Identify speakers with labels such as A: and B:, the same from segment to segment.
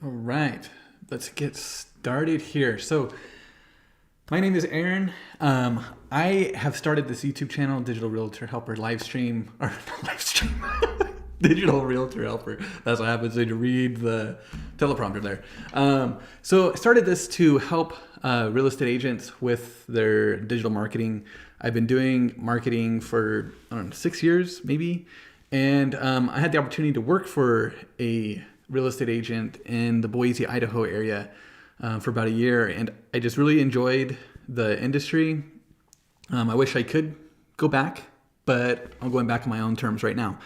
A: All right, let's get started here. So, my name is Aaron. I have started this YouTube channel, Digital Realtor Helper live stream, or not live stream, Digital Realtor Helper. That's what happens when you read the teleprompter there. So, I started this to help real estate agents with their digital marketing. I've been doing marketing for, I don't know, 6 years maybe. And I had the opportunity to work for a real estate agent in the Boise, Idaho area for about a year. And I just really enjoyed the industry. I wish I could go back, but I'm going back on my own terms right now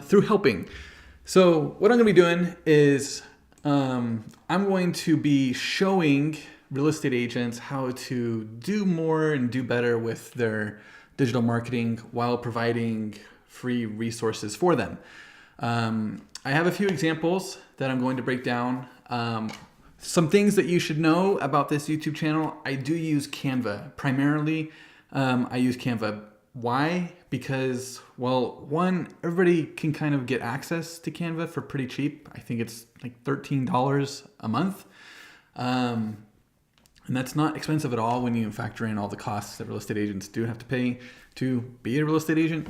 A: through helping. So what I'm going to be doing is I'm going to be showing real estate agents how to do more and do better with their digital marketing while providing free resources for them. I have a few examples that I'm going to break down. Some things that you should know about this YouTube channel. I do use Canva. Primarily, I use Canva. Why? Because, well, one, everybody can kind of get access to Canva for pretty cheap. I think it's like $13 a month. And that's not expensive at all when you factor in all the costs that real estate agents do have to pay to be a real estate agent.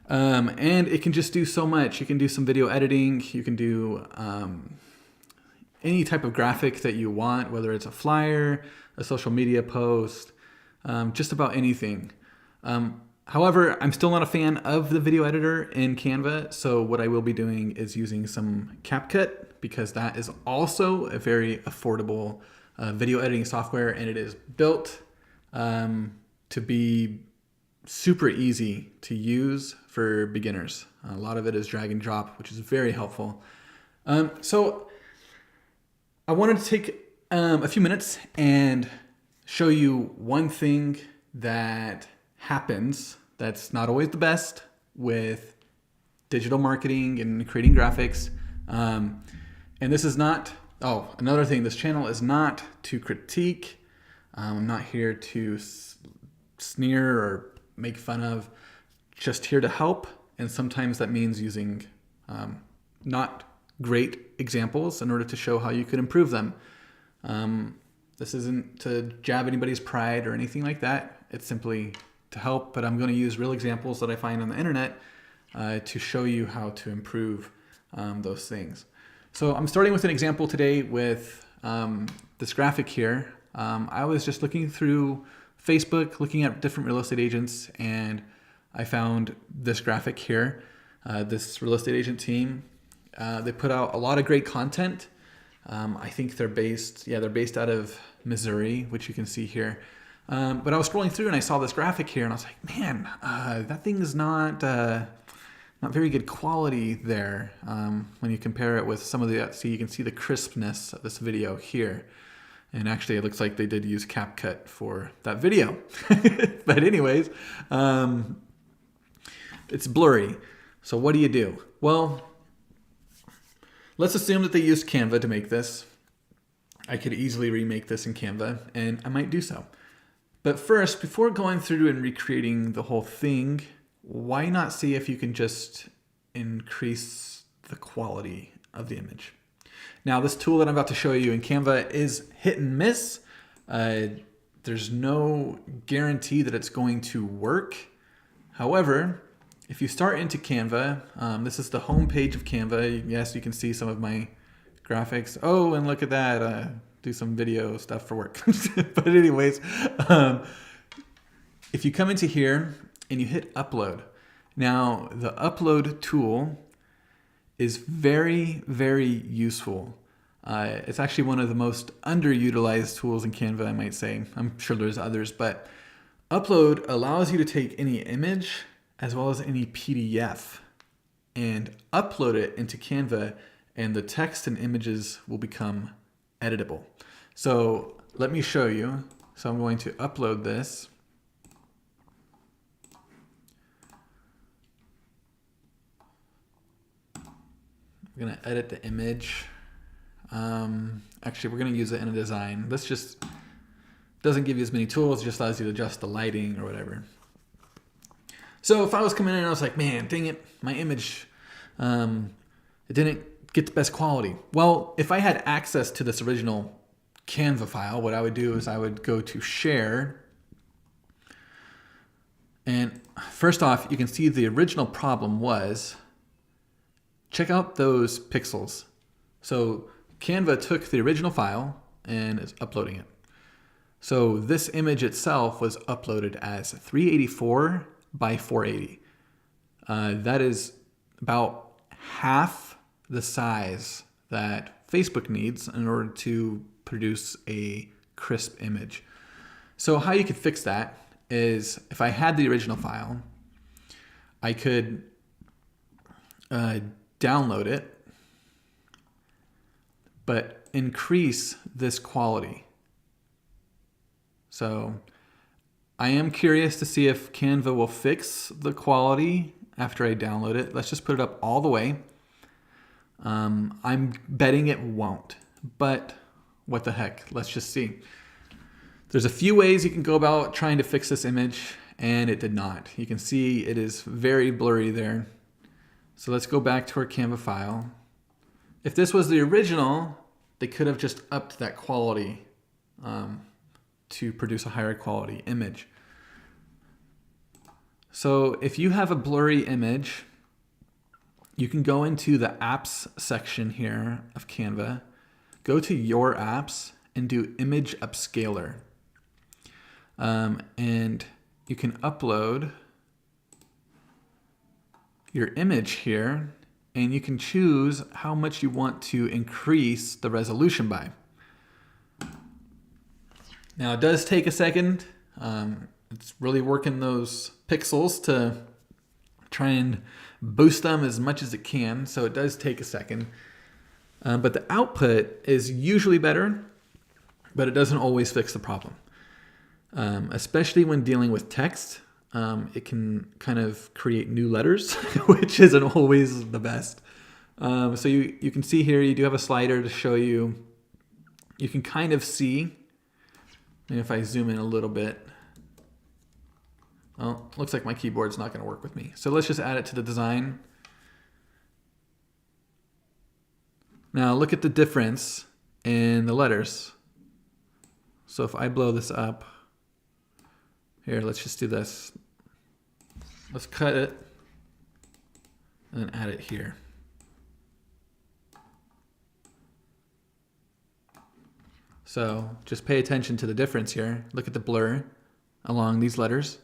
A: And it can just do so much. You can do some video editing. You can do any type of graphic that you want, whether it's a flyer, a social media post, just about anything. However, I'm still not a fan of the video editor in Canva. So what I will be doing is using some CapCut, because that is also a very affordable video editing software, and it is built to be super easy to use for beginners. A lot of it is drag and drop, which is very helpful. So I wanted to take a few minutes and show you one thing that happens that's not always the best with digital marketing and creating graphics. And this is not, another thing, this channel is not to critique. I'm not here to sneer or make fun of, just here to help. And sometimes that means using not great examples in order to show how you could improve them. This isn't to jab anybody's pride or anything like that. It's simply to help, but I'm going to use real examples that I find on the internet to show you how to improve those things. So I'm starting with an example today with this graphic here. I was just looking through Facebook, looking at different real estate agents, and I found this graphic here. This real estate agent team, they put out a lot of great content. I think they're based out of Missouri, which you can see here. But I was scrolling through and I saw this graphic here, and I was like, man, that thing is not very good quality there. When you compare it with some of the, you can see the crispness of this video here. And actually, it looks like they did use CapCut for that video. But anyways, it's blurry. So what do you do? Well, let's assume that they used Canva to make this. I could easily remake this in Canva, and I might do so. But first, before going through and recreating the whole thing, why not see if you can just increase the quality of the image? Now, this tool that I'm about to show you in Canva is hit and miss. There's no guarantee that it's going to work. However, if you start into Canva, this is the home page of Canva. Yes, you can see some of my graphics. Oh, and look at that. Do some video stuff for work. But anyways, if you come into here and you hit upload. Now, the upload tool is very, very useful. It's actually one of the most underutilized tools in Canva, I might say. I'm sure there's others, but upload allows you to take any image as well as any PDF and upload it into Canva, and the text and images will become editable. So let me show you. So I'm going to upload this. We're going to edit the image. Actually, we're going to use it in a design. This just doesn't give you as many tools. It just allows you to adjust the lighting or whatever. So if I was coming in and I was like, man, dang it, my image, it didn't get the best quality? Well, if I had access to this original Canva file, what I would do is I would go to share. And first off, you can see the original problem was, check out those pixels. So Canva took the original file and is uploading it. So this image itself was uploaded as 384 by 480. That is about half the size that Facebook needs in order to produce a crisp image. So how you could fix that is, if I had the original file, I could download it, but increase this quality. So I am curious to see if Canva will fix the quality after I download it. Let's just put it up all the way. I'm betting it won't, but what the heck? Let's just see. There's a few ways you can go about trying to fix this image, and it did not. You can see it is very blurry there. So let's go back to our Canva file. If this was the original, they could have just upped that quality to produce a higher quality image. So if you have a blurry image, you can go into the apps section here of Canva, go to your apps and do image upscaler. And you can upload your image here, and you can choose how much you want to increase the resolution by. Now it does take a second. It's really working those pixels to try and boost them as much as it can, so it does take a second. But the output is usually better, but it doesn't always fix the problem. Especially when dealing with text, it can kind of create new letters, which isn't always the best. So you can see here, you do have a slider to show you. You can kind of see, and if I zoom in a little bit, well, looks like my keyboard's not going to work with me. So let's just add it to the design. Now look at the difference in the letters. So if I blow this up, here, let's just do this. Let's cut it and then add it here. So just pay attention to the difference here. Look at the blur along these letters.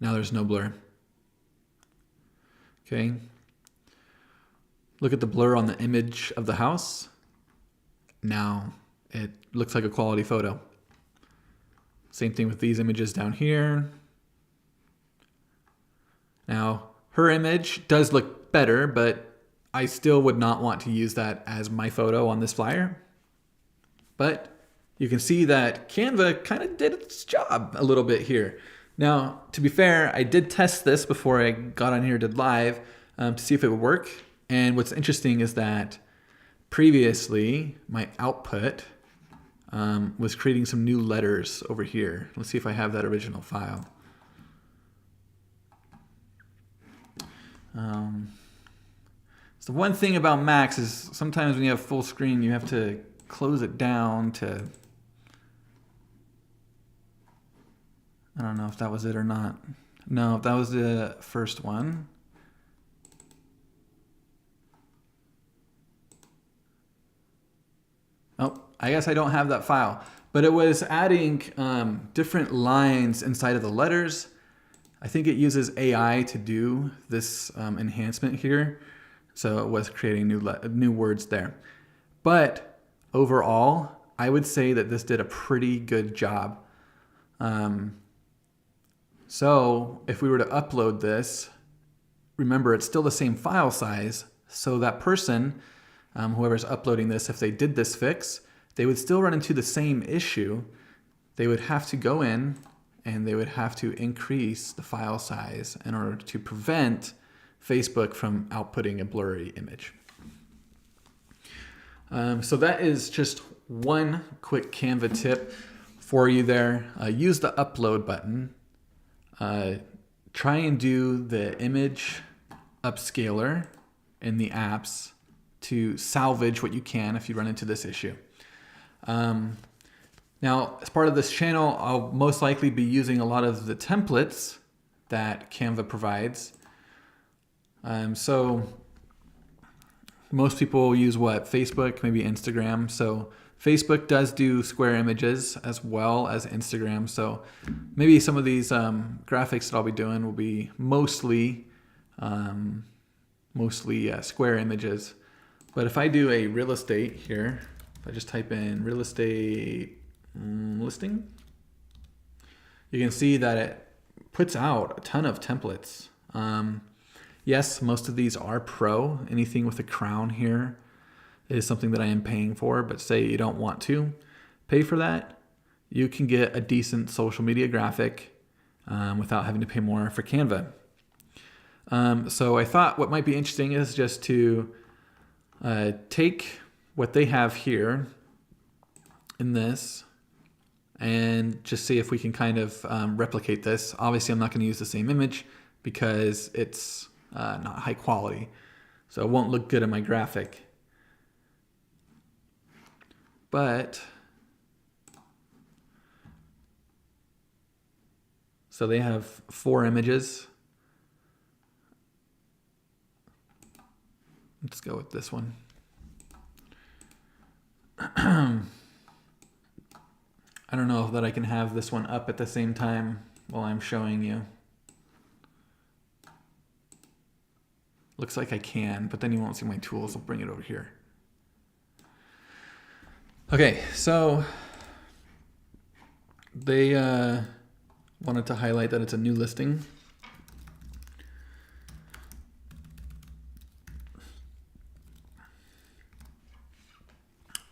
A: Now there's no blur. Okay. Look at the blur on the image of the house. Now it looks like a quality photo. Same thing with these images down here. Now, her image does look better, but I still would not want to use that as my photo on this flyer. But you can see that Canva kind of did its job a little bit here. Now, to be fair, I did test this before I got on here, did live, to see if it would work. And what's interesting is that previously my output was creating some new letters over here. Let's see if I have that original file. So one thing about Macs is sometimes when you have full screen, you have to close it down to, I don't know if that was it or not. No, that was the first one. Oh, I guess I don't have that file, but it was adding different lines inside of the letters. I think it uses AI to do this enhancement here. So it was creating new words there. But overall, I would say that this did a pretty good job. So if we were to upload this, remember it's still the same file size. So that person, whoever's uploading this, if they did this fix, they would still run into the same issue. They would have to go in and they would have to increase the file size in order to prevent Facebook from outputting a blurry image. So that is just one quick Canva tip for you there. Use the upload button. Try and do the image upscaler in the apps to salvage what you can if you run into this issue. Now, as part of this channel, I'll most likely be using a lot of the templates that Canva provides. So most people use what? Facebook, maybe Instagram. So Facebook does do square images as well as Instagram. So maybe some of these graphics that I'll be doing will be mostly square images. But if I do a real estate here, if I just type in real estate listing, you can see that it puts out a ton of templates. Yes, most of these are pro. Anything with a crown here is something that I am paying for, but say you don't want to pay for that, you can get a decent social media graphic without having to pay more for Canva. So I thought what might be interesting is just to take what they have here in this and just see if we can kind of replicate this. Obviously, I'm not going to use the same image because it's not high quality, so it won't look good in my graphic. But so they have 4 images. Let's go with this one. I don't know that I can have this one up at the same time while I'm showing you. Looks like I can, but then you won't see my tools. I'll bring it over here. Okay, so they wanted to highlight that it's a new listing.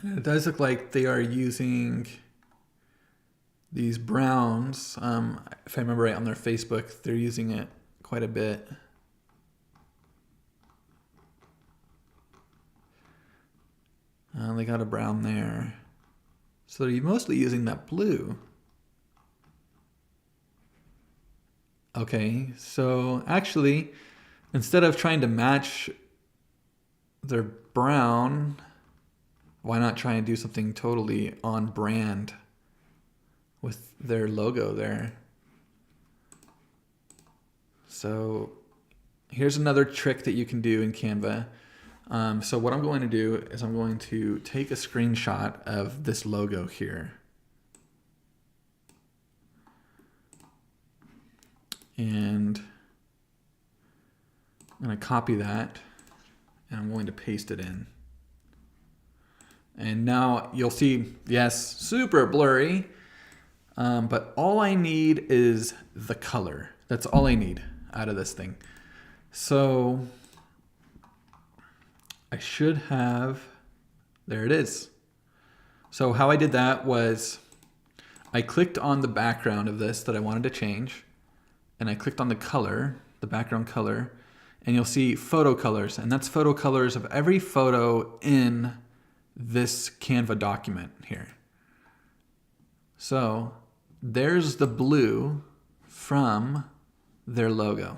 A: And it does look like they are using these browns. If I remember right, on their Facebook, they're using it quite a bit. They got a brown there. So they're mostly using that blue. Okay, so actually, instead of trying to match their brown, why not try and do something totally on brand with their logo there? So here's another trick that you can do in Canva. So what I'm going to do is I'm going to take a screenshot of this logo here. And I'm going to copy that and I'm going to paste it in. And now you'll see, yes, super blurry, but all I need is the color. That's all I need out of this thing. So I should have, there it is. So how I did that was I clicked on the background of this that I wanted to change, and I clicked on the color, the background color, and you'll see photo colors, and that's photo colors of every photo in this Canva document here. So there's the blue from their logo.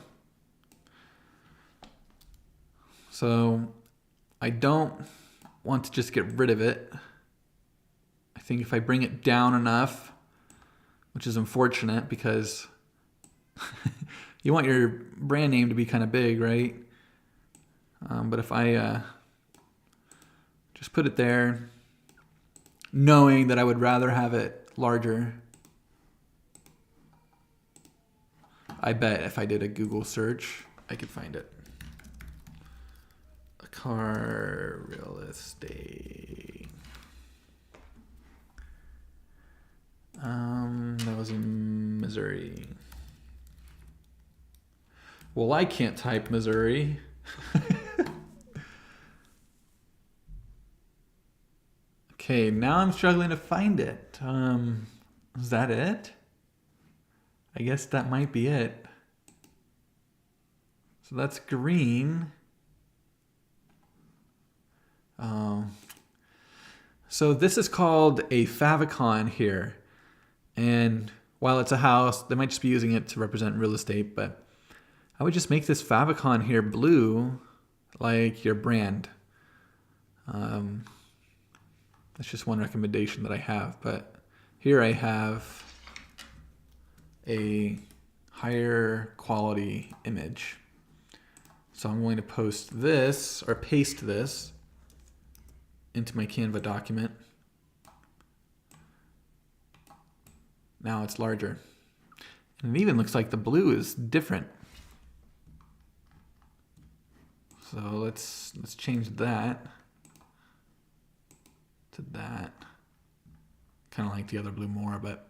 A: So I don't want to just get rid of it. I think if I bring it down enough, which is unfortunate because you want your brand name to be kind of big, right? But if I just put it there, knowing that I would rather have it larger, I bet if I did a Google search, I could find it. A car real estate. That was in Missouri. Well, I can't type Missouri. Okay, now I'm struggling to find it. Is that it? I guess that might be it. So that's green. So this is called a favicon here. And while it's a house, they might just be using it to represent real estate, but I would just make this favicon here blue, like your brand. That's just one recommendation that I have, but here I have a higher quality image. So I'm going to post this or paste this into my Canva document. Now it's larger. And it even looks like the blue is different. So let's change that to that. Kind of like the other blue more, but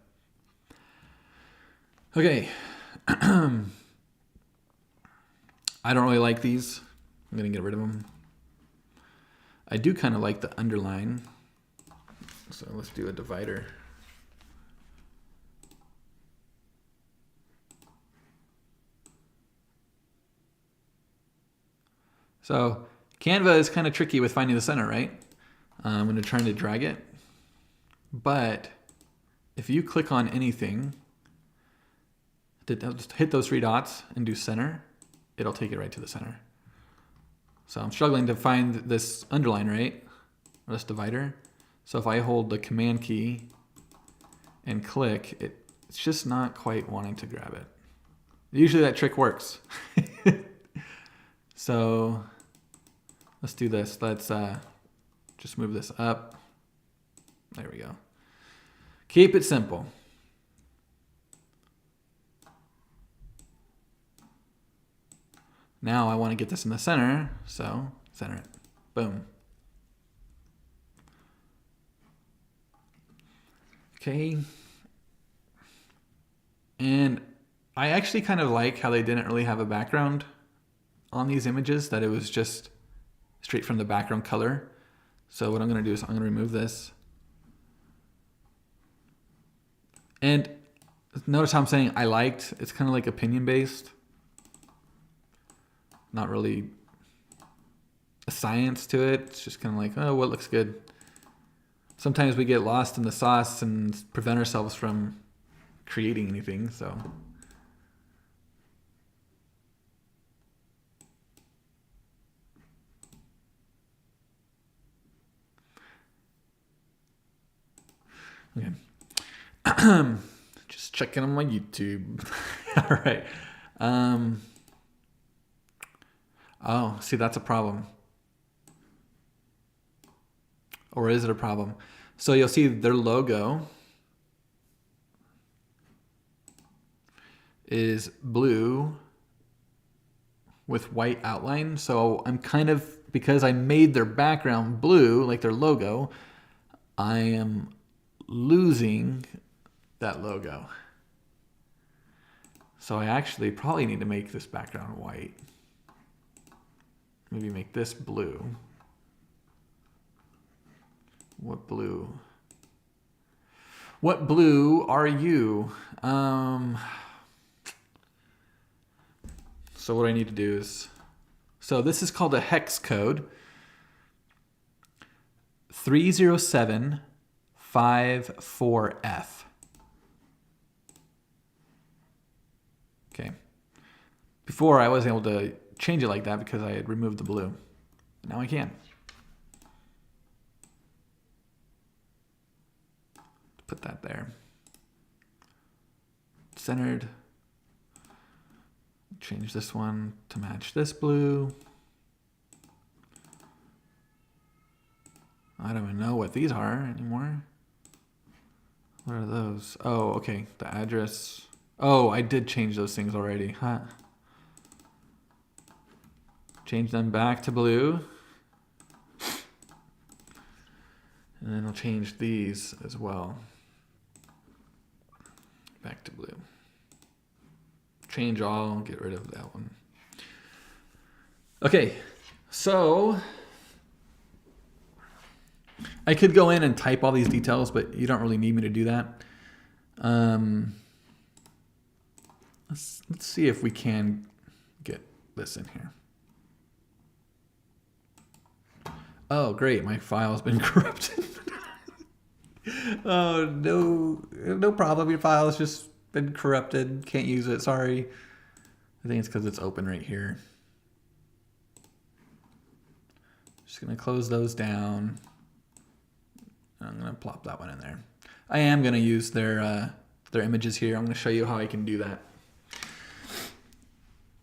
A: okay. I don't really like these. I'm gonna get rid of them. I do kind of like the underline. So let's do a divider. So Canva is kind of tricky with finding the center, right? I'm going to try to drag it. But if you click on anything, just hit those three dots and do center, it'll take it right to the center. So I'm struggling to find this underline, right? Or this divider. So if I hold the command key and click, it's just not quite wanting to grab it. Usually that trick works. So let's do this. Let's just move this up. There we go. Keep it simple. Now I want to get this in the center, so center it. Boom. Okay. And I actually kind of like how they didn't really have a background on these images, that it was just straight from the background color. So what I'm going to do is I'm going to remove this. And notice how I'm saying I liked. It's kind of like opinion based. Not really a science to it. It's just kind of like, oh, what looks good. Sometimes we get lost in the sauce and prevent ourselves from creating anything, so. Okay. Just checking on my YouTube. All right. Oh, see, that's a problem. Or is it a problem? So you'll see their logo is blue with white outline. So I'm kind of, because I made their background blue, like their logo, I am losing that logo. So I actually probably need to make this background white. Maybe make this blue. What blue? What blue are you? So what I need to do is, so this is called a hex code. 30754F. Okay. Before I wasn't able to change it like that because I had removed the blue. Now I can. Put that there. Centered. Change this one to match this blue. I don't even know what these are anymore. What are those? Oh, okay. The address. Oh, I did change those things already. Huh. Change them back to blue. And then I'll change these as well. Back to blue. Change all, get rid of that one. Okay, so I could go in and type all these details, but you don't really need me to do that. Let's see if we can get this in here. Oh, great, my file's been corrupted. Oh, no problem. Your file has just been corrupted. Can't use it. Sorry. I think it's because it's open right here. Just gonna close those down. I'm gonna plop that one in there. I am gonna use their images here. I'm gonna show you how I can do that.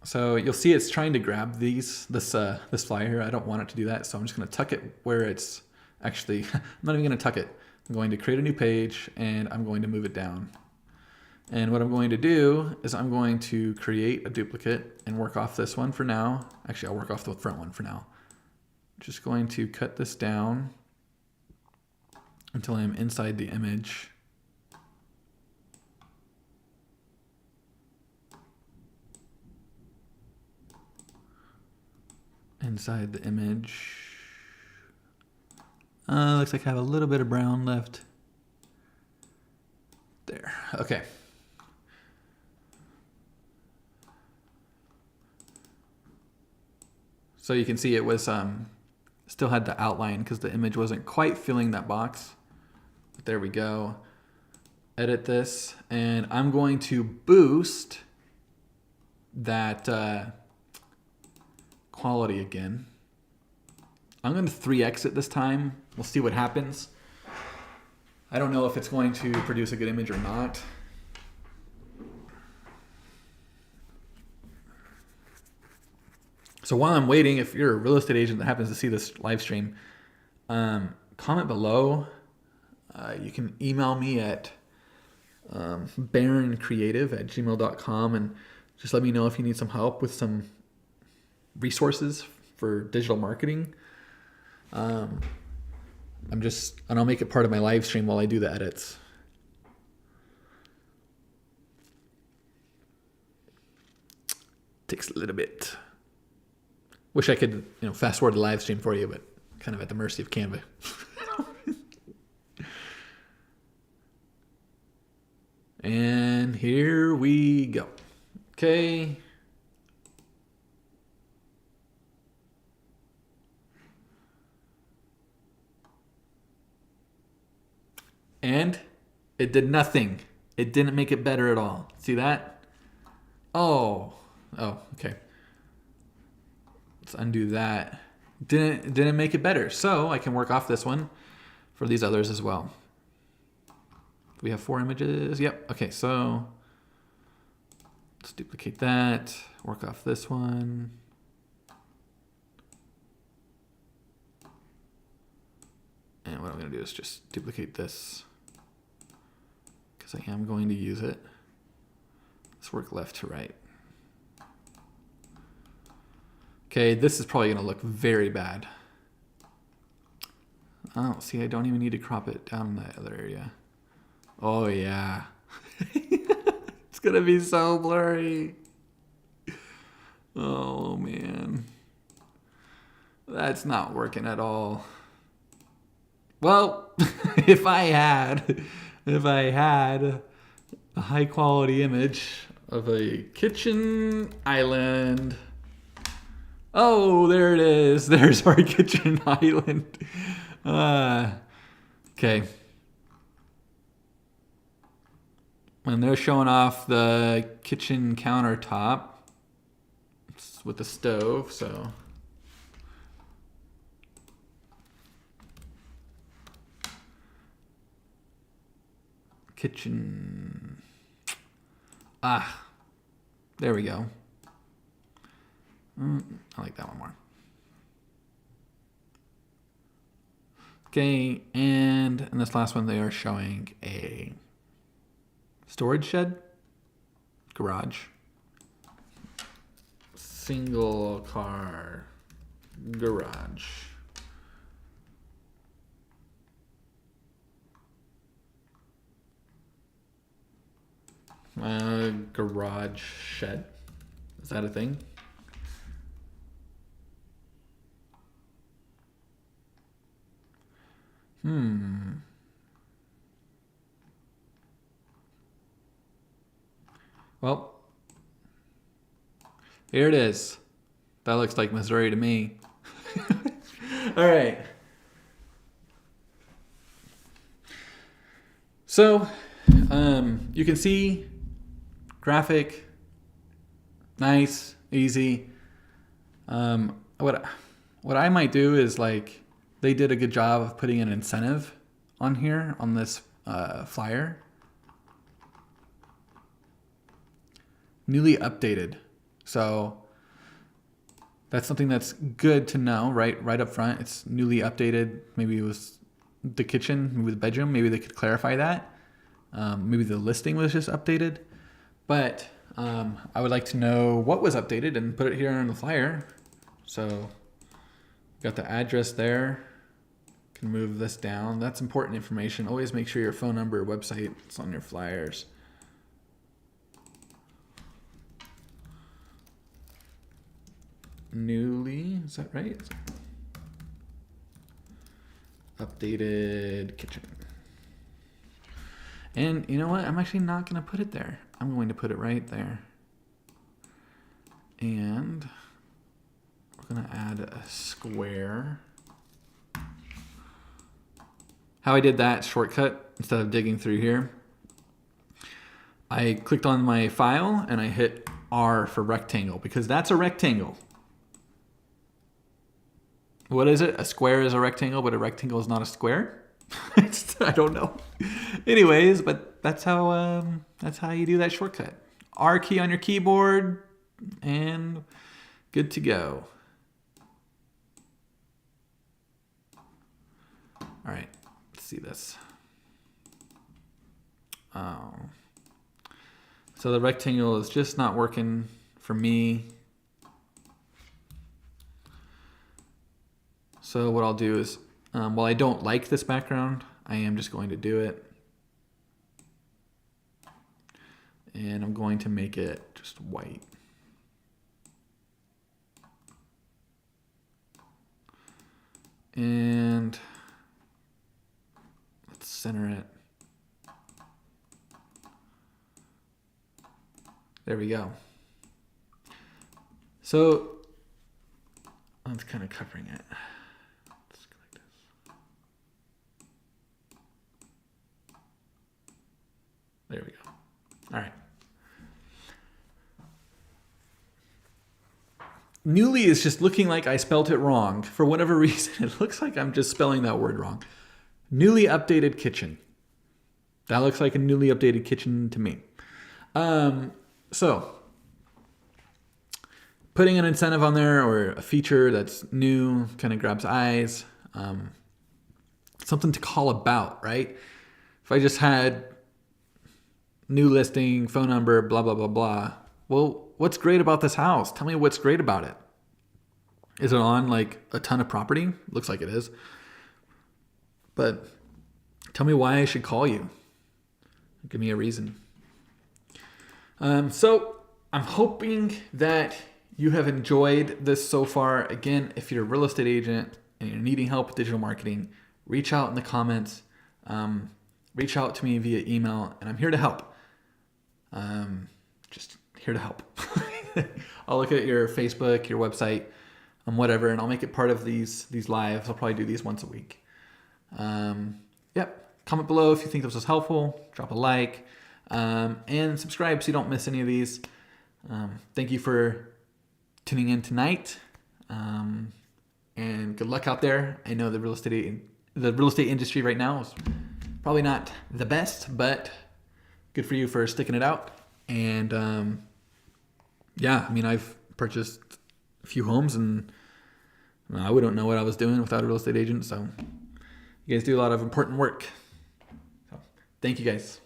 A: So you'll see it's trying to grab this flyer here. I don't want it to do that, so I'm just gonna tuck it where it's actually, I'm not even gonna tuck it. I'm going to create a new page and I'm going to move it down. And what I'm going to do is I'm going to create a duplicate and work off this one for now. Actually, I'll work off the front one for now. Just going to cut this down until I'm inside the image. Inside the image. Looks like I have a little bit of brown left. There, okay. So you can see it was still had the outline because the image wasn't quite filling that box. But there we go. Edit this, and I'm going to boost that quality again. I'm going to 3x it this time. We'll see what happens. I don't know if it's going to produce a good image or not. So while I'm waiting, if you're a real estate agent that happens to see this live stream, comment below. You can email me at baroncreative@gmail.com and just let me know if you need some help with some resources for digital marketing. And I'll make it part of my live stream while I do the edits. Takes a little bit. Wish I could, fast forward the live stream for you, but kind of at the mercy of Canva. And here we go. Okay. And it did nothing. It didn't make it better at all. See that? Oh, okay. Let's undo that. Didn't make it better. So I can work off this one for these others as well. We have 4 images. Yep. Okay, so let's duplicate that. Work off this one. And what I'm going to do is just duplicate this because I am going to use it. Let's work left to right. Okay, this is probably going to look very bad. Oh, see, I don't even need to crop it down in that other area. Oh, yeah. It's going to be so blurry. Oh, man. That's not working at all. Well, if I had a high quality image of a kitchen island. Oh, there it is. There's our kitchen island. Okay. And they're showing off the kitchen countertop with the stove, so. Kitchen. There we go. I like that one more. Okay, and in this last one, they are showing a storage shed, garage, single car garage. Garage shed. Is that a thing? Well, here it is. That looks like Missouri to me. All right. So, you can see graphic, nice, easy. What what I might do is like, they did a good job of putting an incentive on here on this flyer. Newly updated. So that's something that's good to know, right? Right up front, it's newly updated. Maybe it was the kitchen, maybe the bedroom. Maybe they could clarify that. Maybe the listing was just updated. But I would like to know what was updated and put it here on the flyer. So got the address there. Can move this down. That's important information. Always make sure your phone number, website is on your flyers. Newly, is that right? Updated kitchen. And you know what? I'm actually not going to put it there. I'm going to put it right there. And we're going to add a square. How I did that shortcut, instead of digging through here, I clicked on my file and I hit R for rectangle, because that's a rectangle. What is it? A square is a rectangle, but a rectangle is not a square? I don't know. Anyways, but that's how you do that shortcut. R key on your keyboard, and good to go. All right, let's see this. Oh. So the rectangle is just not working for me. So what I'll do is, while I don't like this background, I am just going to do it. And I'm going to make it just white. And let's center it. There we go. So that's kind of covering it. Let's go like this. There we go. All right. Newly is just looking like I spelt it wrong. For whatever reason, it looks like I'm just spelling that word wrong. Newly updated kitchen. That looks like a newly updated kitchen to me. So putting an incentive on there or a feature that's new kind of grabs eyes. Something to call about, right? If I just had new listing, phone number, blah, blah, blah, blah. Well, what's great about this house? Tell me what's great about it. Is it on like a ton of property? Looks like it is. But tell me why I should call you. Give me a reason. So I'm hoping that you have enjoyed this so far. Again, if you're a real estate agent and you're needing help with digital marketing, reach out in the comments. Reach out to me via email, and I'm here to help. Just here to help. I'll look at your Facebook, your website, whatever, and I'll make it part of these lives. I'll probably do these once a week. Yep. Comment below if you think this was helpful. Drop a like, and subscribe so you don't miss any of these. Thank you for tuning in tonight, and good luck out there. I know the real estate industry right now is probably not the best, but good for you for sticking it out. And yeah, I mean, I've purchased a few homes, and I wouldn't know what I was doing without a real estate agent. So you guys do a lot of important work. So thank you guys.